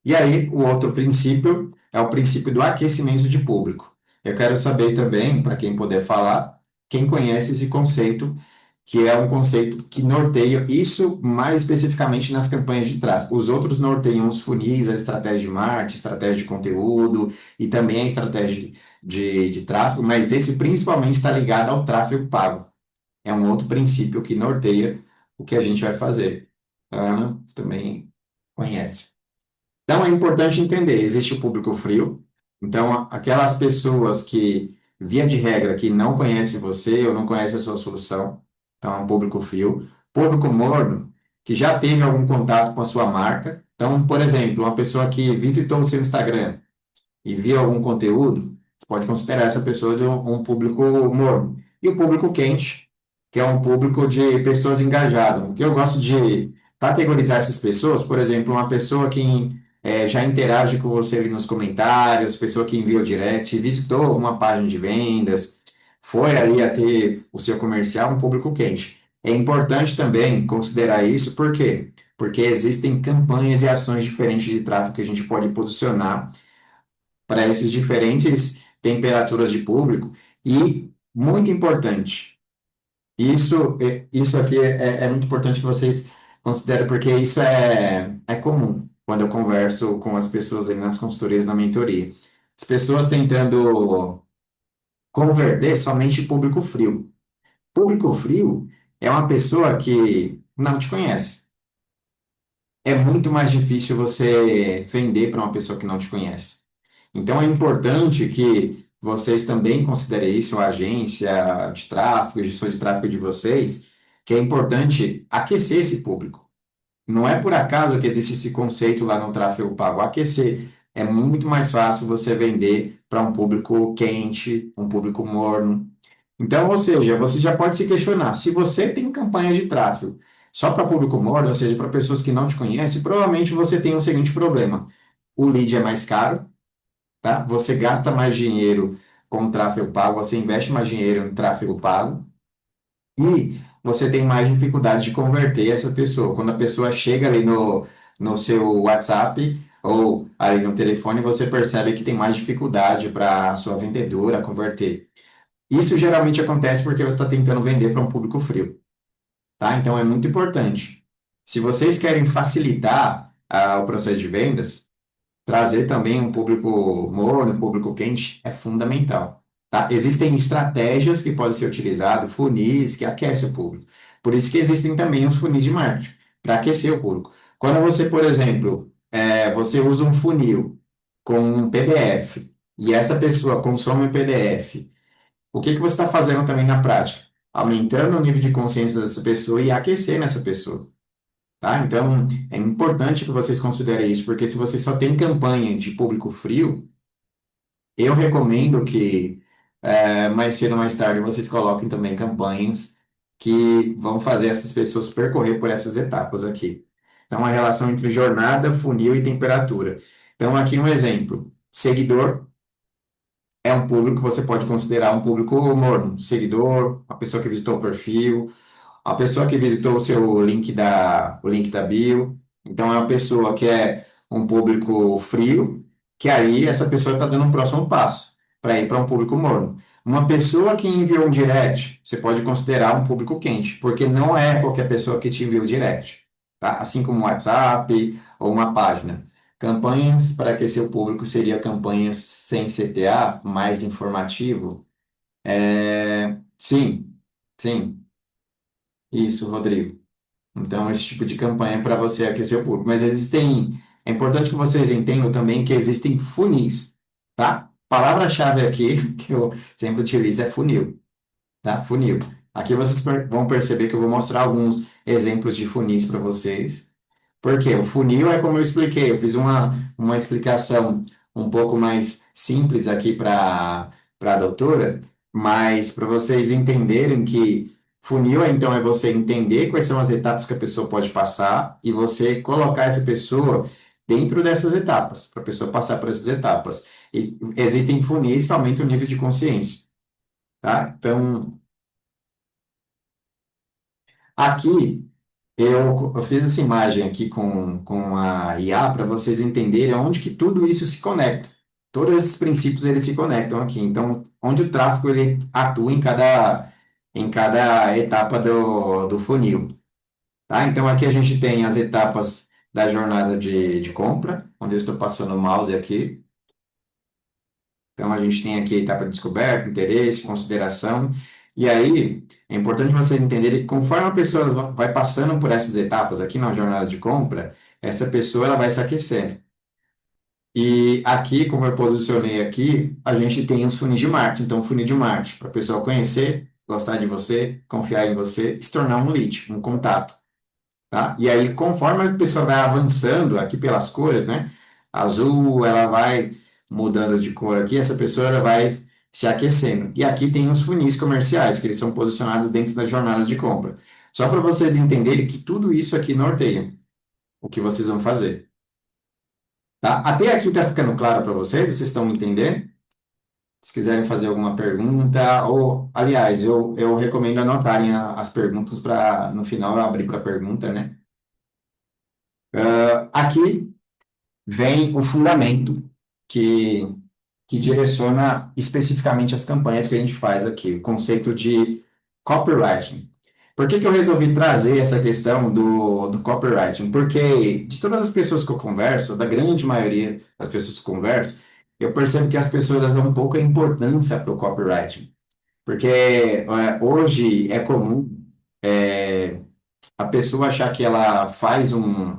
E aí, o outro princípio é o princípio do aquecimento de público. Eu quero saber também, para quem puder falar, quem conhece esse conceito, que é um conceito que norteia isso mais especificamente nas campanhas de tráfego. Os outros norteiam os funis, a estratégia de marketing, estratégia de conteúdo e também a estratégia de tráfego, mas esse principalmente está ligado ao tráfego pago. É um outro princípio que norteia o que a gente vai fazer. A Ana também conhece. Então, é importante entender, existe o público frio, então aquelas pessoas que, via de regra, que não conhecem você ou não conhecem a sua solução, então é um público frio. Público morno, que já teve algum contato com a sua marca. Então, por exemplo, uma pessoa que visitou o seu Instagram e viu algum conteúdo, você pode considerar essa pessoa de um público morno. E o público quente, que é um público de pessoas engajadas. O que eu gosto de categorizar essas pessoas, por exemplo, uma pessoa que já interage com você ali nos comentários, pessoa que envia o direct, visitou alguma página de vendas, foi ali a ter o seu comercial, um público quente. É importante também considerar isso, por quê? Porque existem campanhas e ações diferentes de tráfego que a gente pode posicionar para esses diferentes temperaturas de público. E, muito importante, isso aqui é muito importante que vocês considerem, porque isso é comum quando eu converso com as pessoas ali nas consultorias na mentoria. As pessoas tentando converter somente público frio. Público frio é uma pessoa que não te conhece. É muito mais difícil você vender para uma pessoa que não te conhece. Então é importante que vocês também considerem isso, a agência de tráfego, a gestor de tráfego de vocês, que é importante aquecer esse público. Não é por acaso que existe esse conceito lá no tráfego pago. Aquecer é muito mais fácil você vender para um público quente, um público morno. Então, ou seja, você já pode se questionar, se você tem campanha de tráfego só para público morno, ou seja, para pessoas que não te conhecem, provavelmente você tem o seguinte problema: o lead é mais caro, tá? Você gasta mais dinheiro com tráfego pago, você investe mais dinheiro em tráfego pago e você tem mais dificuldade de converter essa pessoa. Quando a pessoa chega ali no seu WhatsApp ou ali no telefone, você percebe que tem mais dificuldade para a sua vendedora converter. Isso geralmente acontece porque você está tentando vender para um público frio, tá? Então é muito importante. Se vocês querem facilitar o processo de vendas, trazer também um público morno, um público quente é fundamental, tá? Existem estratégias que podem ser utilizadas, funis que aquecem o público. Por isso que existem também os funis de marketing, para aquecer o público. Quando você, por exemplo, você usa um funil com um PDF e essa pessoa consome o PDF, o que que você está fazendo também na prática? Aumentando o nível de consciência dessa pessoa e aquecendo essa pessoa. Tá? Então, é importante que vocês considerem isso, porque se você só tem campanha de público frio, eu recomendo que mais cedo ou mais tarde vocês coloquem também campanhas que vão fazer essas pessoas percorrer por essas etapas aqui. Então, a relação entre jornada, funil e temperatura. Então, aqui um exemplo. Seguidor é um público que você pode considerar um público morno. Seguidor, a pessoa que visitou o perfil, a pessoa que visitou o link da bio, então é uma pessoa que é um público frio, que aí essa pessoa está dando um próximo passo para ir para um público morno. Uma pessoa que enviou um direct, você pode considerar um público quente, porque não é qualquer pessoa que te enviou o direct, tá? Assim como um WhatsApp ou uma página. Campanhas para aquecer o público seria campanhas sem CTA, mais informativo. Sim, sim, isso, Rodrigo. Então, esse tipo de campanha é para você aquecer o público. Mas existem. É importante que vocês entendam também que existem funis, tá? Palavra-chave aqui que eu sempre utilizo é funil, tá? Funil. Aqui vocês vão perceber que eu vou mostrar alguns exemplos de funis para vocês. Porque o funil é como eu expliquei, eu fiz uma explicação um pouco mais simples aqui para a doutora, mas para vocês entenderem que funil então é você entender quais são as etapas que a pessoa pode passar e você colocar essa pessoa dentro dessas etapas, para a pessoa passar por essas etapas. E existem funis que aumentam o nível de consciência, tá? Então, aqui. Eu fiz essa imagem aqui com a IA para vocês entenderem onde que tudo isso se conecta. Todos esses princípios eles se conectam aqui. Então, onde o tráfego ele atua em cada etapa do funil, tá? Então, aqui a gente tem as etapas da jornada de compra, onde eu estou passando o mouse aqui. Então, a gente tem aqui a etapa de descoberta, interesse, consideração. E aí, é importante vocês entenderem que conforme a pessoa vai passando por essas etapas aqui na jornada de compra, essa pessoa ela vai se aquecendo. E aqui, como eu posicionei aqui, a gente tem os funis de marketing. Então, funil de marketing, para a pessoa conhecer, gostar de você, confiar em você, e se tornar um lead, um contato. Tá? E aí, conforme a pessoa vai avançando aqui pelas cores, né? Azul, ela vai mudando de cor aqui, essa pessoa ela vai se aquecendo. E aqui tem os funis comerciais, que eles são posicionados dentro das jornadas de compra. Só para vocês entenderem que tudo isso aqui norteia o que vocês vão fazer. Tá? Até aqui tá ficando claro para vocês? Vocês estão entendendo? Se quiserem fazer alguma pergunta, ou, aliás, eu recomendo anotarem as perguntas para no final eu abrir para pergunta, né? Aqui vem o fundamento que, que direciona especificamente as campanhas que a gente faz aqui, o conceito de copywriting. Por que que eu resolvi trazer essa questão do copywriting? Porque de todas as pessoas que eu converso, da grande maioria das pessoas que eu converso, eu percebo que as pessoas elas dão pouca importância para o copywriting. Porque hoje é comum a pessoa achar que ela faz um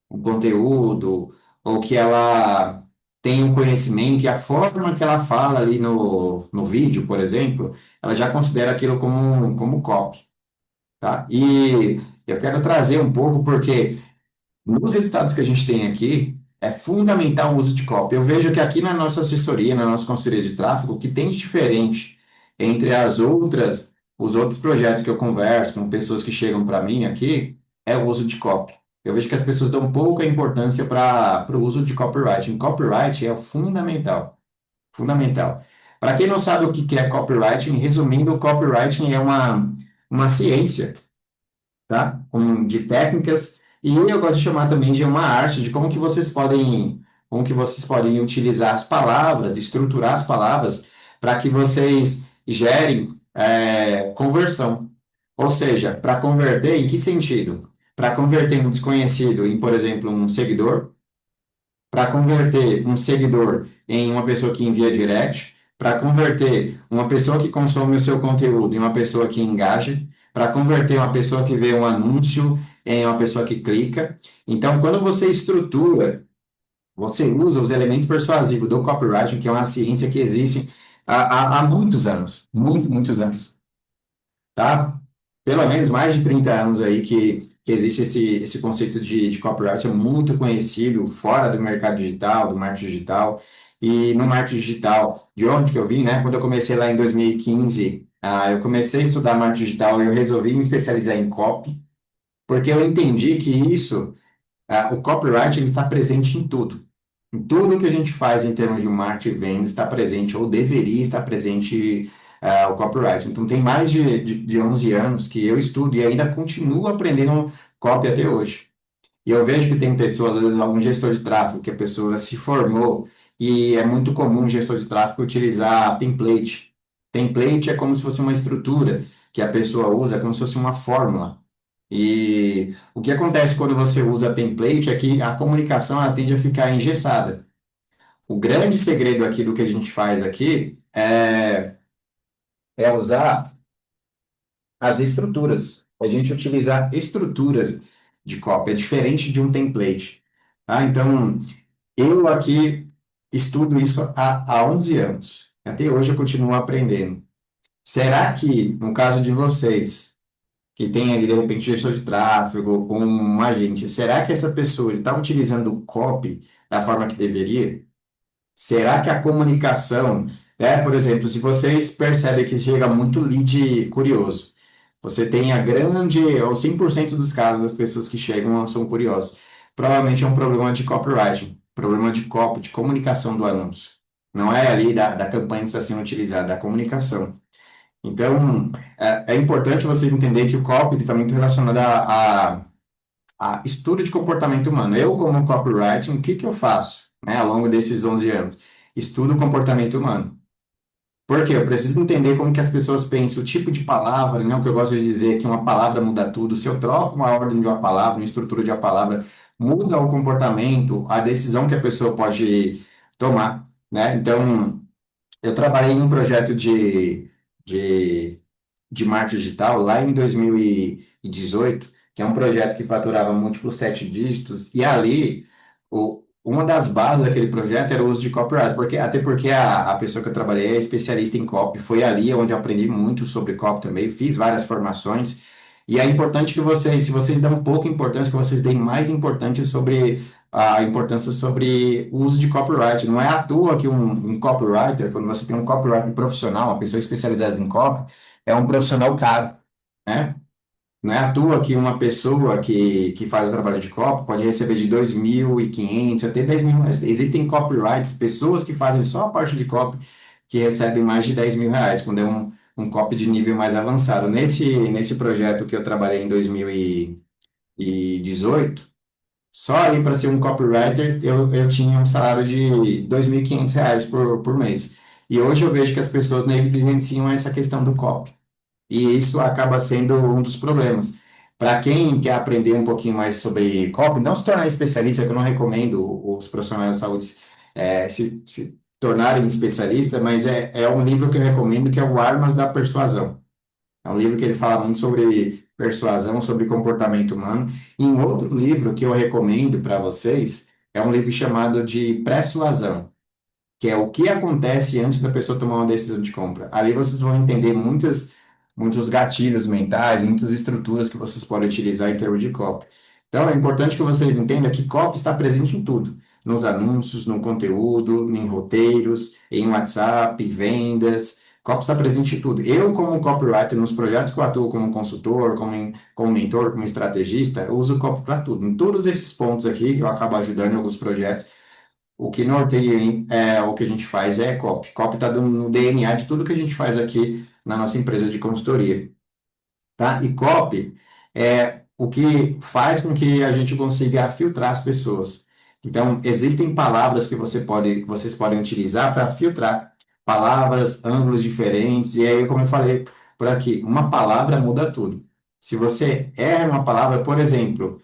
conteúdo, ou que ela tem um conhecimento, e a forma que ela fala ali no vídeo, por exemplo, ela já considera aquilo como copy, tá? E eu quero trazer um pouco, porque nos resultados que a gente tem aqui, é fundamental o uso de copy. Eu vejo que aqui na nossa assessoria, na nossa consultoria de tráfego, o que tem de diferente entre os outros projetos que eu converso com pessoas que chegam para mim aqui, é o uso de copy. Eu vejo que as pessoas dão pouca importância para o uso de copywriting. Copywriting é fundamental, fundamental. Para quem não sabe o que que é copywriting, resumindo, o copywriting é uma ciência, tá? De técnicas, e eu gosto de chamar também de uma arte, de como que vocês podem utilizar as palavras, estruturar as palavras, para que vocês gerem conversão. Ou seja, para converter, em que sentido? Para converter um desconhecido em, por exemplo, um seguidor, para converter um seguidor em uma pessoa que envia direct, para converter uma pessoa que consome o seu conteúdo em uma pessoa que engaja, para converter uma pessoa que vê um anúncio em uma pessoa que clica. Então, quando você estrutura, você usa os elementos persuasivos do copywriting, que é uma ciência que existe há muitos anos, muitos anos, tá? Pelo menos mais de 30 anos aí que existe esse conceito de copyright, é muito conhecido fora do mercado digital, do marketing digital. E no marketing digital, de onde que eu vim, né? Quando eu comecei lá em 2015, eu comecei a estudar marketing digital e eu resolvi me especializar em copy, porque eu entendi que o copyright ele está presente em tudo. Em tudo que a gente faz em termos de marketing e vendas está presente, ou deveria estar presente, o copyright. Então, tem mais de 11 anos que eu estudo e ainda continuo aprendendo copy até hoje. E eu vejo que tem pessoas, às vezes, algum gestor de tráfego, que a pessoa se formou, e é muito comum o gestor de tráfego utilizar template. Template é como se fosse uma estrutura que a pessoa usa, é como se fosse uma fórmula. E o que acontece quando você usa template é que a comunicação ela tende a ficar engessada. O grande segredo aqui do que a gente faz aqui é usar as estruturas. A gente utilizar estruturas de cópia, é diferente de um template. Tá? Então, eu aqui estudo isso há 11 anos. Até hoje eu continuo aprendendo. Será que, no caso de vocês, que tem ali, de repente, gestor de tráfego, uma agência, será que essa pessoa está utilizando o copy da forma que deveria? Será que a comunicação, por exemplo, se vocês percebem que chega muito lead curioso, você tem a grande, ou 100% dos casos das pessoas que chegam são curiosos, provavelmente é um problema de copywriting, problema de copy, de comunicação do anúncio. Não é ali da campanha que está sendo utilizada, da comunicação. Então, é importante você entender que o copy está muito relacionado estudo de comportamento humano. Eu, como copywriting, o que que eu faço, né, ao longo desses 11 anos? Estudo o comportamento humano. Por quê? Eu preciso entender como que as pessoas pensam, o tipo de palavra, né? O que eu gosto de dizer é que uma palavra muda tudo. Se eu troco uma ordem de uma palavra, uma estrutura de uma palavra, muda o comportamento, a decisão que a pessoa pode tomar, né? Então, eu trabalhei em um projeto de de marketing digital lá em 2018, que é um projeto que faturava múltiplos sete dígitos, e ali uma das bases daquele projeto era o uso de copyright, até porque a pessoa que eu trabalhei é especialista em copy, foi ali onde eu aprendi muito sobre copy também, fiz várias formações, e é importante que vocês, se vocês dão pouca importância, que vocês deem mais importância sobre a importância sobre o uso de copyright. Não é à toa que um copywriter, quando você tem um copywriter profissional, uma pessoa especializada em copy, é um profissional caro, né? Não é à toa que uma pessoa que faz o trabalho de copy pode receber de 2.500 até 10.000 reais. Existem copywriters, pessoas que fazem só a parte de copy, que recebem mais de 10.000 reais, quando é um copy de nível mais avançado. Nesse projeto que eu trabalhei em 2018, só aí para ser um copywriter eu tinha um salário de 2.500 reais por mês. E hoje eu vejo que as pessoas negligenciam essa questão do copy. E isso acaba sendo um dos problemas. Para quem quer aprender um pouquinho mais sobre copy, não se tornar especialista, que eu não recomendo os profissionais da saúde se tornarem especialistas, mas é um livro que eu recomendo, que é o Armas da Persuasão. É um livro que ele fala muito sobre persuasão, sobre comportamento humano. E um outro livro que eu recomendo para vocês é um livro chamado de Persuasão, que é o que acontece antes da pessoa tomar uma decisão de compra. Ali vocês vão entender muitos gatilhos mentais, muitas estruturas que vocês podem utilizar em termos de copy. Então, é importante que vocês entendam que copy está presente em tudo, nos anúncios, no conteúdo, em roteiros, em WhatsApp, vendas. Copy está presente em tudo. Eu, como copywriter, nos projetos que eu atuo como consultor, como mentor, como estrategista, eu uso copy para tudo. Em todos esses pontos aqui, que eu acabo ajudando em alguns projetos, o que norteia o que a gente faz é copy. Copy está no DNA de tudo que a gente faz aqui na nossa empresa de consultoria, tá? E copy é o que faz com que a gente consiga filtrar as pessoas. Então, existem palavras que vocês podem utilizar para filtrar palavras, ângulos diferentes, e aí, como eu falei por aqui, uma palavra muda tudo. Se você erra uma palavra, por exemplo,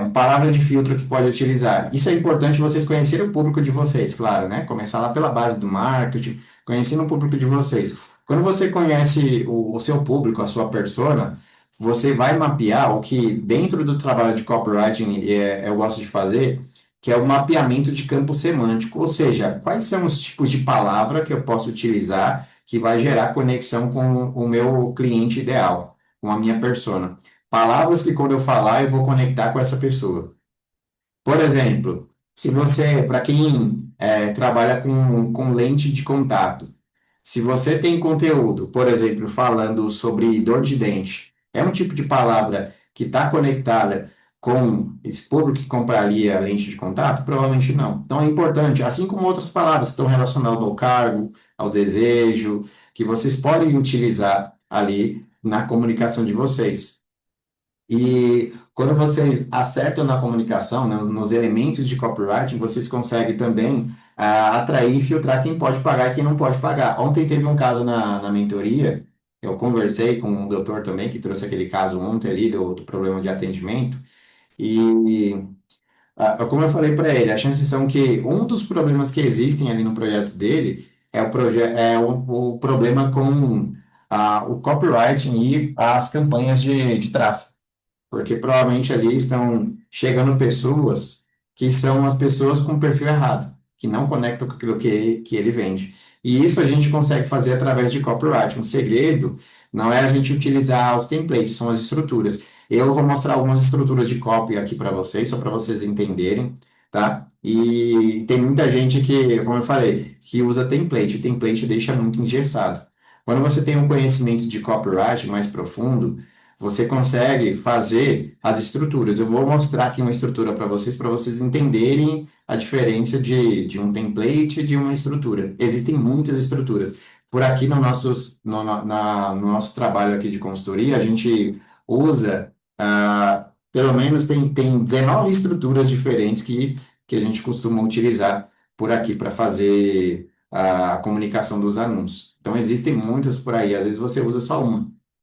uma palavra de filtro que pode utilizar. Isso é importante vocês conhecerem o público de vocês, claro, né? Começar lá pela base do marketing, conhecendo o público de vocês. Quando você conhece o seu público, a sua persona, você vai mapear o que dentro do trabalho de copywriting eu gosto de fazer, que é o mapeamento de campo semântico, ou seja, quais são os tipos de palavra que eu posso utilizar que vai gerar conexão com o meu cliente ideal, com a minha persona. Palavras que quando eu falar eu vou conectar com essa pessoa. Por exemplo, se você, para quem trabalha com lente de contato, se você tem conteúdo, por exemplo, falando sobre dor de dente, é um tipo de palavra que está conectada com esse público que compraria lente de contato? Provavelmente não. Então é importante, assim como outras palavras que estão relacionadas ao cargo, ao desejo, que vocês podem utilizar ali na comunicação de vocês. E quando vocês acertam na comunicação, né, nos elementos de copywriting, vocês conseguem também atrair e filtrar quem pode pagar e quem não pode pagar. Ontem teve um caso na mentoria, eu conversei com um doutor também, que trouxe aquele caso ontem ali do problema de atendimento, e como eu falei para ele, as chances são que um dos problemas que existem ali no projeto dele é o problema com o copywriting e as campanhas de tráfego, porque provavelmente ali estão chegando pessoas que são as pessoas com perfil errado, que não conectam com aquilo que ele vende. E isso a gente consegue fazer através de copyright. Um segredo não é a gente utilizar os templates, são as estruturas. Eu vou mostrar algumas estruturas de copy aqui para vocês, só para vocês entenderem, tá? E tem muita gente que, como eu falei, que usa template. O template deixa muito engessado. Quando você tem um conhecimento de copyright mais profundo, você consegue fazer as estruturas. Eu vou mostrar aqui uma estrutura para vocês entenderem a diferença de um template e de uma estrutura. Existem muitas estruturas. Por aqui no nosso trabalho aqui de consultoria, a gente usa pelo menos tem 19 estruturas diferentes que a gente costuma utilizar por aqui para fazer a comunicação dos anúncios. Então, existem muitas por aí, às vezes você usa só uma.